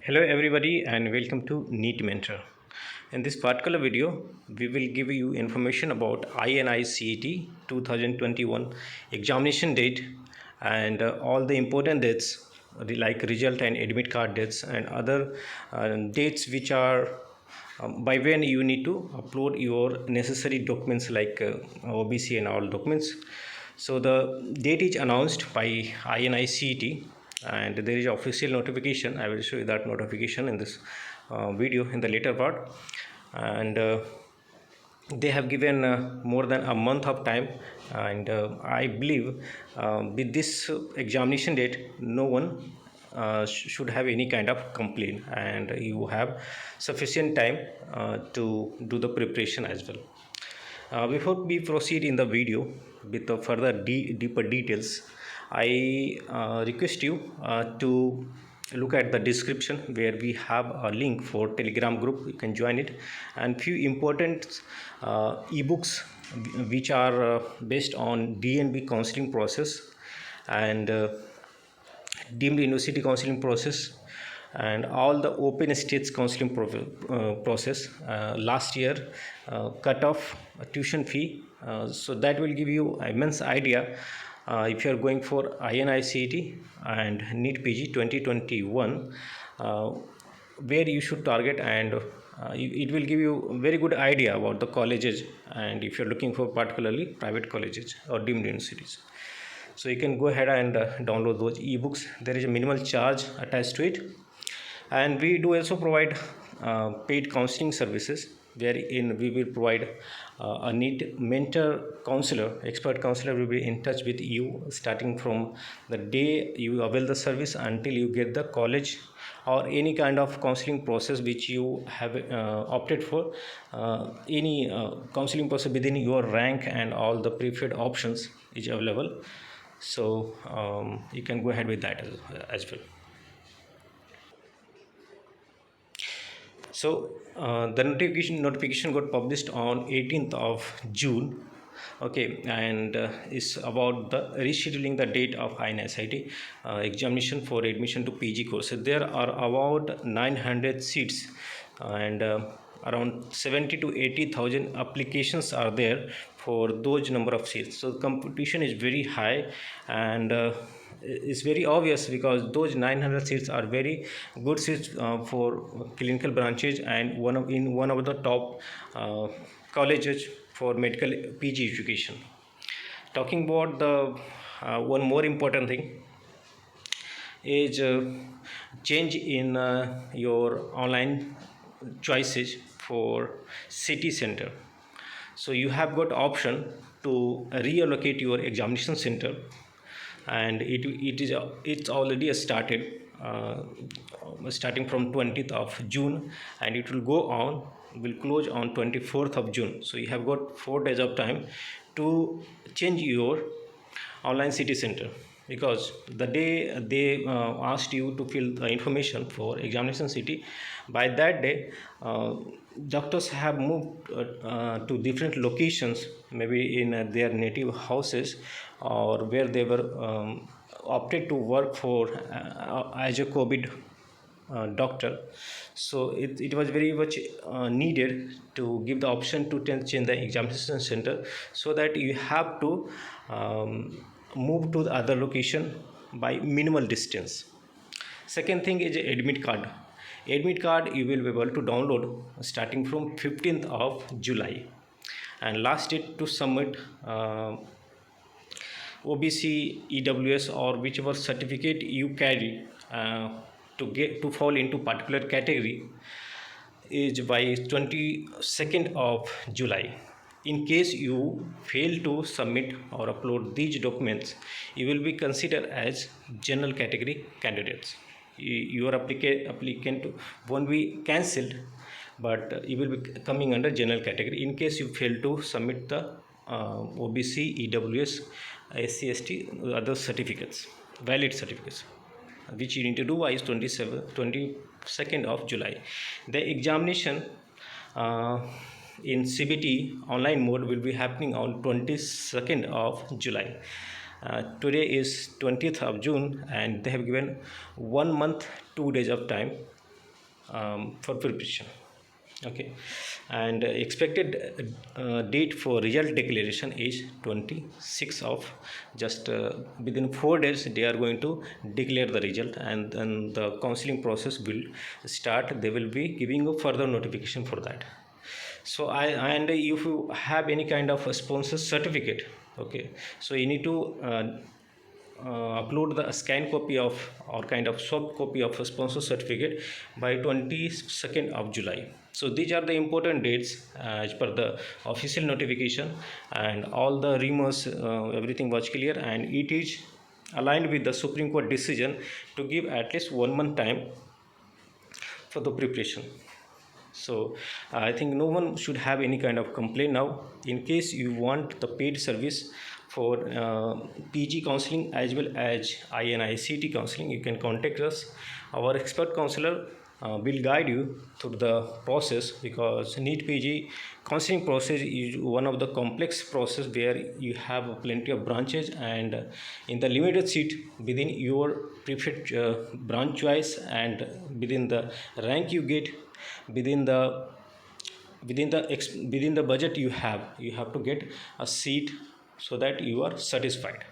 Hello everybody and welcome to NEET Mentor. In this particular video, we will give you information about INI-CET 2021 examination date and all the important dates like result and admit card dates and other dates which are by when you need to upload your necessary documents like OBC and all documents. So the date is announced by INI-CET and there is official notification. I will show you that notification in this video in the later part. And they have given more than a month of time, and I believe with this examination date no one should have any kind of complaint, and you have sufficient time to do the preparation as well. Before we proceed in the video with the further deeper details, I request you to look at the description where we have a link for Telegram group. You can join it, and few important ebooks which are based on DNB counseling process and deemed university counseling process and all the open states counseling process, last year cut-off tuition fee, so that will give you immense idea if you are going for INI-CET and NEET PG 2021, where you should target, and it will give you very good idea about the colleges, and if you're looking for particularly private colleges or deemed universities. So you can go ahead and download those ebooks. There is a minimal charge attached to it, and we do also provide paid counseling services wherein we will provide a NEET mentor counselor. Expert counselor will be in touch with you starting from the day you avail the service until you get the college or any kind of counseling process which you have opted for, any counseling process within your rank and all the preferred options is available. So you can go ahead with that as well. So the notification got published on 18th of June. Okay, and is about the rescheduling the date of INI-CET examination for admission to PG courses. There are about 900 seats, and around 70 to 80,000 applications are there for those number of seats. So the competition is very high, and it's very obvious because those 900 seats are very good seats for clinical branches and one of the top colleges for medical PG education. Talking about the one more important thing is change in your online choices for city center. So you have got option to reallocate your examination center, and it's already started starting from 20th of June, and it will close on 24th of June. So you have got 4 days of time to change your online city center, because the day they asked you to fill the information for examination city, by that day doctors have moved to different locations, maybe in their native houses or where they were opted to work for as a COVID doctor. So it was very much needed to give the option to change the examination center, so that you have to move to the other location by minimal distance. Second thing is admit card. Admit card you will be able to download starting from 15th of July, and last date to submit OBC, EWS or whichever certificate you carry to fall into particular category is by 22nd of July. In case you fail to submit or upload these documents, you will be considered as general category candidates. Your applicant won't be cancelled, but you will be coming under general category in case you fail to submit the OBC, EWS, SC, ST, other certificates, valid certificates, which you need to do by 22nd of July. The examination in CBT online mode will be happening on 22nd of July. Today is 20th of June, and they have given 1 month 2 days of time for preparation. Okay, and expected date for result declaration is 26th of, just within 4 days they are going to declare the result, and then the counseling process will start. They will be giving a further notification for that. So and if you have any kind of a sponsor certificate, okay, so you need to upload the scan copy of or kind of soft copy of a sponsor certificate by 22nd of July. So these are the important dates as per the official notification, and all the rumors, everything was clear, and it is aligned with the Supreme Court decision to give at least 1 month time for the preparation. So I think no one should have any kind of complaint now. In case you want the paid service for PG counseling as well as INI-CET counseling, you can contact us. Our expert counselor will guide you through the process, because NEET PG counseling process is one of the complex process where you have plenty of branches, and in the limited seat within your preferred branch choice, and within the rank you get, within the within the budget you have to get a seat so that you are satisfied.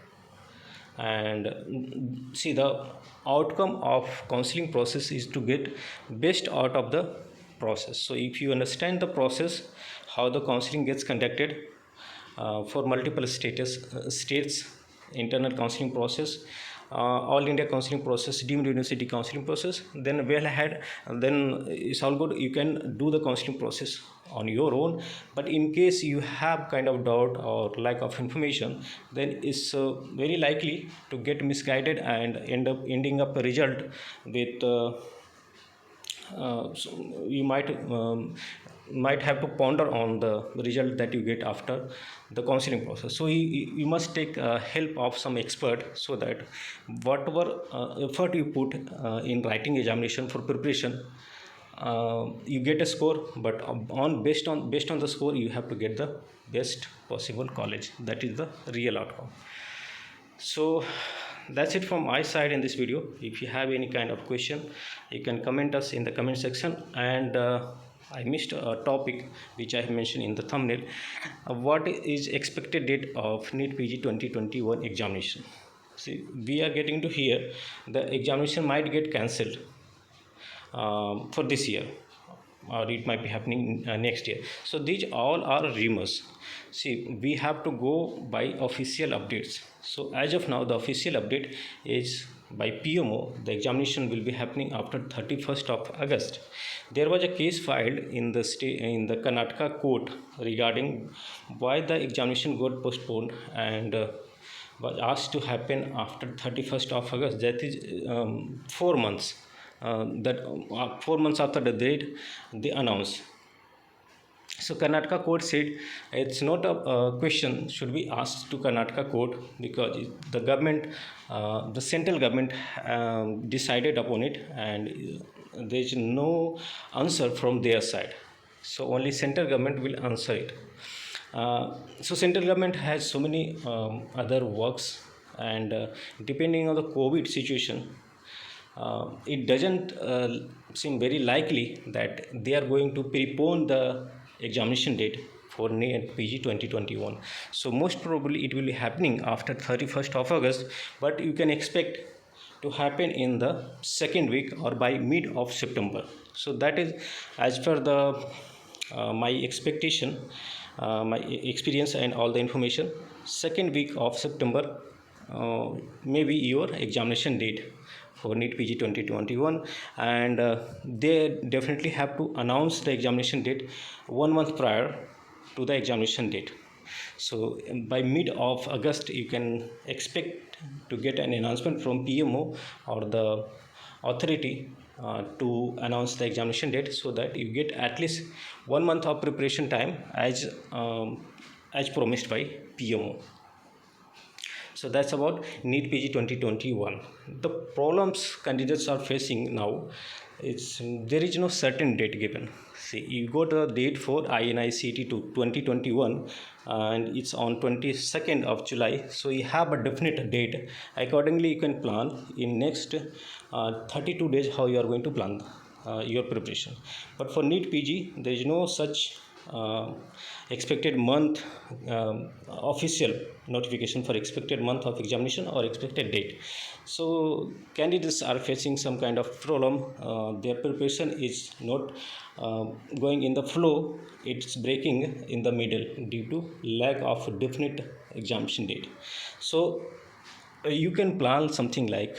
And see, the outcome of counseling process is to get best out of the process. So if you understand the process, how the counseling gets conducted for multiple states, internal counseling process, all India counseling process, deemed university counseling process, then well ahead, then it's all good. You can do the counseling process on your own. But in case you have kind of doubt or lack of information, then it's very likely to get misguided and ending up a result with so you might have to ponder on the result that you get after the counseling process. So you must take help of some expert, so that whatever effort you put in writing examination for preparation, you get a score, but based on the score you have to get the best possible college. That is the real outcome. So that's it from my side in this video. If you have any kind of question, you can comment us in the comment section. And I missed a topic which I have mentioned in the thumbnail. What is expected date of NEET PG 2021 examination? See, we are getting to hear the examination might get cancelled for this year, or it might be happening next year. So these all are rumors. See, we have to go by official updates. So as of now, the official update is by PMO. The examination will be happening after 31st of August. There was a case filed in the Karnataka court regarding why the examination got postponed and was asked to happen after 31st of August. That is 4 months. 4 months after the date they announced. So Karnataka court said it's not a question should be asked to Karnataka court, because the government, the central government decided upon it, and there is no answer from their side. So only central government will answer it. So central government has so many other works, and depending on the COVID situation, it doesn't seem very likely that they are going to prepone the examination date for NEET PG 2021. So most probably it will be happening after 31st of August, but you can expect to happen in the second week or by mid of September. So that is as per the my expectation, my experience and all the information. Second week of September may be your examination date for NEET PG 2021, and they definitely have to announce the examination date 1 month prior to the examination date. So by mid of August you can expect to get an announcement from PMO or the authority to announce the examination date, so that you get at least 1 month of preparation time as promised by PMO. So that's about NEET PG 2021. The problems candidates are facing now is there is no certain date given. See, you got a date for INI-CET 2021 and it's on 22nd of July. So you have a definite date. Accordingly, you can plan in next 32 days how you are going to plan your preparation. But for NEET PG, there is no such expected month official notification for expected month of examination or expected date. So candidates are facing some kind of problem. Their preparation is not going in the flow, it's breaking in the middle due to lack of definite examination date. So you can plan something like,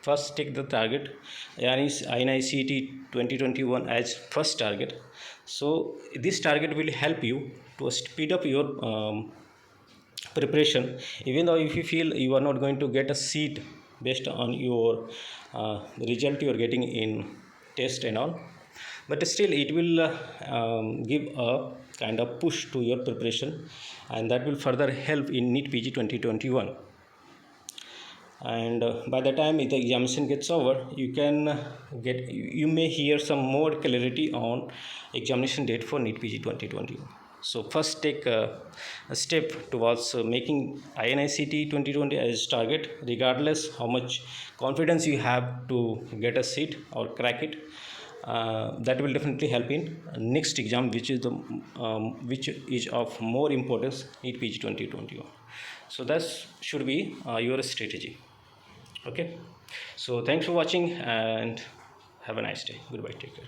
first take the target INI-CET 2021 as first target. So this target will help you to speed up your preparation, even though if you feel you are not going to get a seat based on your result you are getting in test and all, but still it will give a kind of push to your preparation, and that will further help in NEET PG 2021. And by the time the examination gets over, you may hear some more clarity on examination date for NEET PG 2020. So first take a step towards making INI-CET 2020 as target, regardless how much confidence you have to get a seat or crack it. That will definitely help in next exam, which is of more importance, NEET PG 2021. So that should be your strategy. Okay, so thanks for watching and have a nice day. Goodbye, take care.